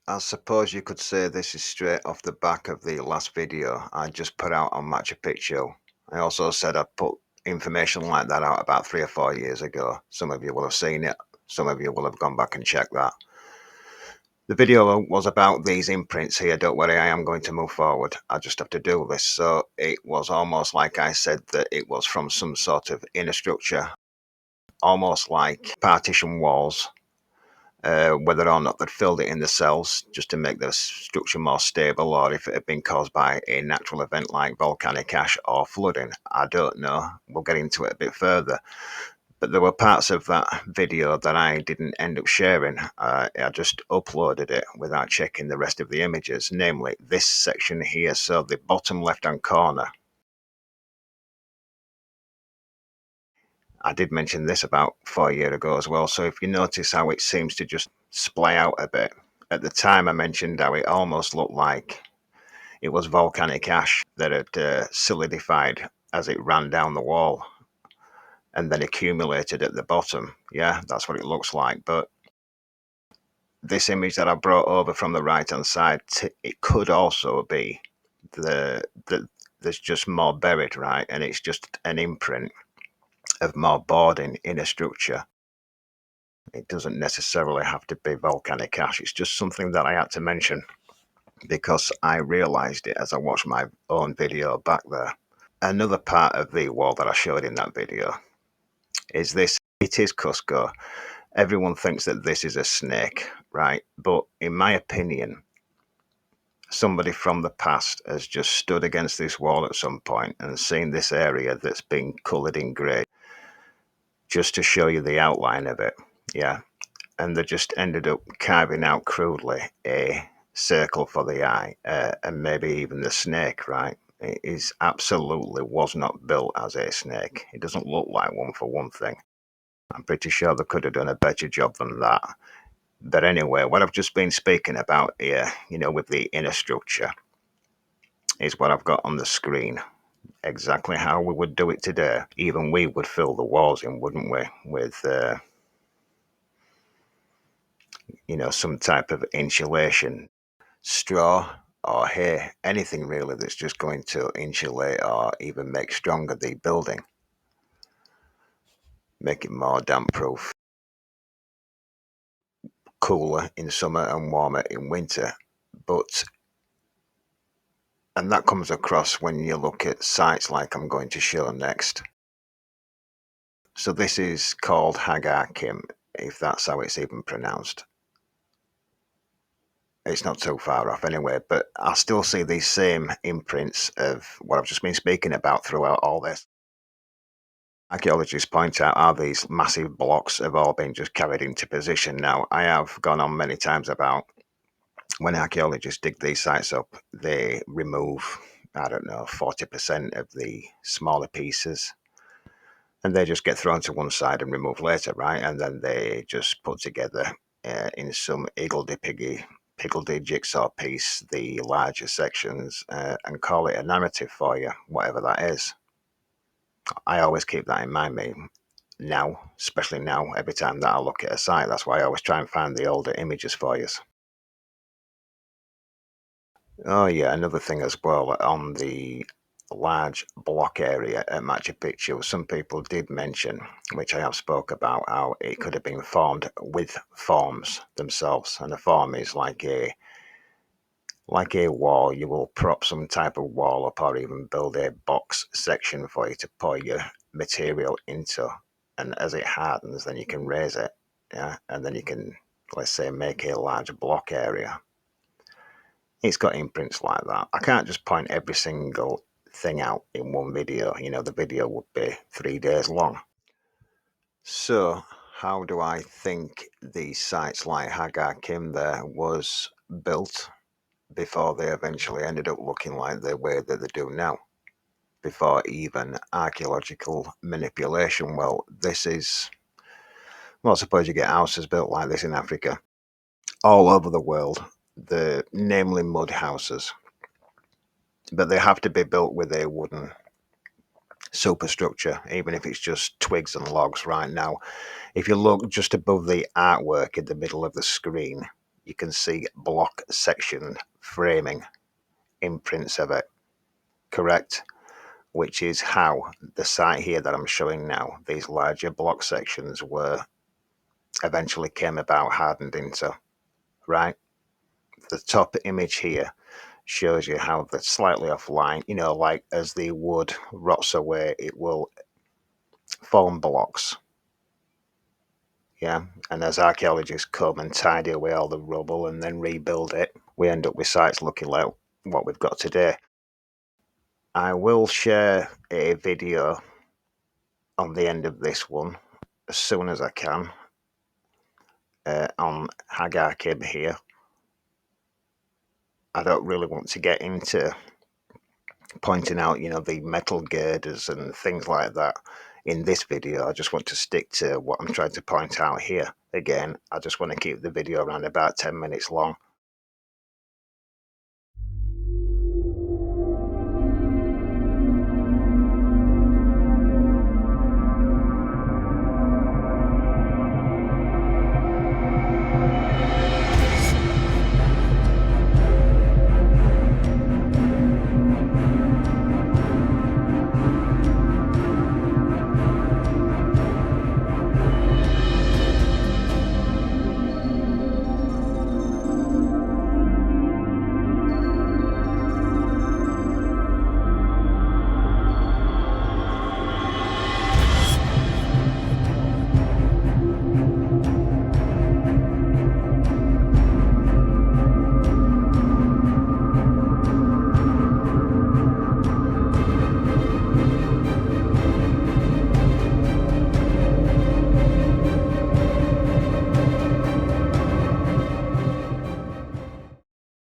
I suppose you could say this is straight off the back of the last video I just put out on Machu Picchu. I also said I'd put information like that out about 3 or 4 years ago. Some of you will have seen it, some of you will have gone back and checked that. The video was about these imprints here. Don't worry, I am going to move forward. I just have to do this. So it was almost like I said that it was from some sort of inner structure, almost like partition walls, whether or not they'd filled it in the cells just to make the structure more stable, or if it had been caused by a natural event like volcanic ash or flooding. I don't know. We'll get into it a bit further. But there were parts of that video that I didn't end up sharing. I just uploaded it without checking the rest of the images, namely this section here. So the bottom left hand corner. I did mention this about 4 years ago as well. So if you notice how it seems to just splay out a bit, at the time I mentioned how it almost looked like it was volcanic ash that had solidified as it ran down the wall and then accumulated at the bottom. Yeah, that's what it looks like. But this image that I brought over from the right hand side, it could also be the there's just more buried, right? And it's just an imprint of more boarding in a structure. It doesn't necessarily have to be volcanic ash. It's just something that I had to mention because I realized it as I watched my own video back there. Another part of the wall that I showed in that video is this. It is Cusco. Everyone thinks that this is a snake, right? But in my opinion, somebody from the past has just stood against this wall at some point and seen this area that's been coloured in grey just to show you the outline of it. Yeah. And they just ended up carving out crudely a circle for the eye, and maybe even the snake, right? It is absolutely was not built as a snake. It doesn't look like one for one thing. I'm pretty sure they could have done a better job than that. But anyway, what I've just been speaking about here, with the inner structure, is what I've got on the screen. Exactly how we would do it today. Even we would fill the walls in, wouldn't we? With, some type of insulation, straw or hay, anything really that's just going to insulate or even make stronger the building, make it more damp proof, cooler in summer and warmer in winter. But and that comes across when you look at sites like I'm going to show next. So this is called Hagar Kim, if that's how it's even pronounced. It's not too far off anyway, but I still see these same imprints of what I've just been speaking about throughout all this. Archaeologists point out how these massive blocks have all been just carried into position. Now, I have gone on many times about when archaeologists dig these sites up, they remove, I don't know, 40% of the smaller pieces, and they just get thrown to one side and removed later, right? And then they just put together in some higgledy jigsaw piece the larger sections and call it a narrative for you, whatever that is. I always keep that in mind, me now, especially now, every time that I look at a site. That's why I always try and find the older images for you. Oh yeah, another thing as well on the large block area at Machu Picchu, some people did mention, which I have spoke about, how it could have been formed with forms themselves, and a form is like a wall. You will prop some type of wall up, or even build a box section for you to pour your material into, and as it hardens, then you can raise it, yeah, and then you can, let's say, make a large block area. It's got imprints like that. I can't just point every single thing out in one video. The video would be 3 days long. So, how do I think these sites like Hagar Kim there was built before they eventually ended up looking like the way that they do now? Before even archaeological manipulation. Well, I suppose you get houses built like this in Africa, all over the world. Namely mud houses, but they have to be built with a wooden superstructure, even if it's just twigs and logs. Right now, if you look just above the artwork in the middle of the screen, you can see block section framing imprints of it, correct? Which is how the site here that I'm showing now, these larger block sections were eventually came about, hardened into, right? The top image here shows you how that's slightly offline, you know, like as the wood rots away, it will form blocks. Yeah, and as archaeologists come and tidy away all the rubble and then rebuild it, we end up with sites looking like what we've got today. I will share a video on the end of this one as soon as I can on Hagar Kib here. I don't really want to get into pointing out, you know, the metal girders and things like that in this video. I just want to stick to what I'm trying to point out here. Again, I just want to keep the video around about 10 minutes long.